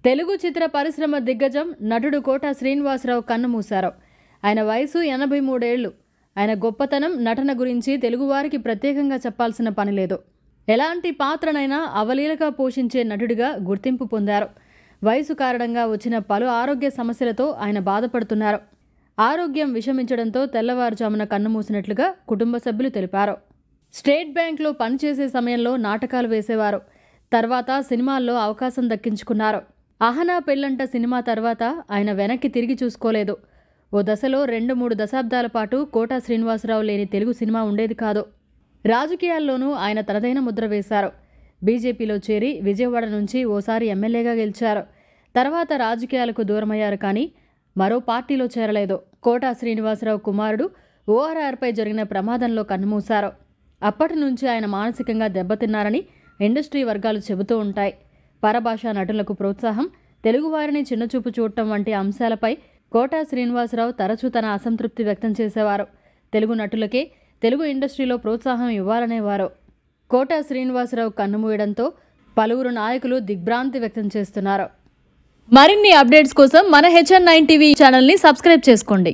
తెలుగు చిత్ర పరిశ్రమ దిగ్గజం నటుడు కోట శ్రీనివాసరావు కన్నుమూశారు. ఆయన వయసు 83 ఏళ్లు. ఆయన గొప్పతనం, నటన గురించి తెలుగువారికి ప్రత్యేకంగా చెప్పాల్సిన పని లేదు. ఎలాంటి పాత్రనైనా అవలీలగా పోషించే నటుడిగా గుర్తింపు పొందారు. వయసు కారణంగా వచ్చిన పలు ఆరోగ్య సమస్యలతో ఆయన బాధపడుతున్నారు. ఆరోగ్యం విషమించడంతో తెల్లవారుజామున కన్నుమూసినట్లుగా కుటుంబ సభ్యులు తెలిపారు. స్టేట్ బ్యాంక్లో పనిచేసే సమయంలో నాటకాలు వేసేవారు. తర్వాత సినిమాల్లో అవకాశం దక్కించుకున్నారు. అహనా పెళ్ళంట సినిమా తర్వాత ఆయన వెనక్కి తిరిగి చూసుకోలేదు. ఓ దశలో 2-3 దశాబ్దాల పాటు కోట శ్రీనివాసరావు లేని తెలుగు సినిమా ఉండేది కాదు. రాజకీయాల్లోనూ ఆయన తనదైన ముద్ర వేశారు. బీజేపీలో చేరి విజయవాడ నుంచి ఓసారి ఎమ్మెల్యేగా గెలిచారు. తర్వాత రాజకీయాలకు దూరమయ్యారు, కానీ మరో పార్టీలో చేరలేదు. కోట శ్రీనివాసరావు కుమారుడు ఓఆర్ఆర్పై జరిగిన ప్రమాదంలో కన్నుమూశారు. అప్పటి నుంచి ఆయన మానసికంగా దెబ్బతిన్నారని ఇండస్ట్రీ వర్గాలు చెబుతూ ఉంటాయి. పరభాషా నటులకు ప్రోత్సాహం, తెలుగువారిని చిన్నచూపు చూడటం వంటి అంశాలపై కోట శ్రీనివాసరావు తరచూ తన అసంతృప్తి వ్యక్తం చేసేవారు. తెలుగు నటులకే తెలుగు ఇండస్ట్రీలో ప్రోత్సాహం ఇవ్వాలనేవారు. కోట శ్రీనివాసరావు కన్నుమూయడంతో పలువురు నాయకులు దిగ్భ్రాంతి వ్యక్తం చేస్తున్నారు. మరిన్ని అప్డేట్స్ కోసం మన HN9 టీవీ ఛానల్ని సబ్స్క్రైబ్ చేసుకోండి.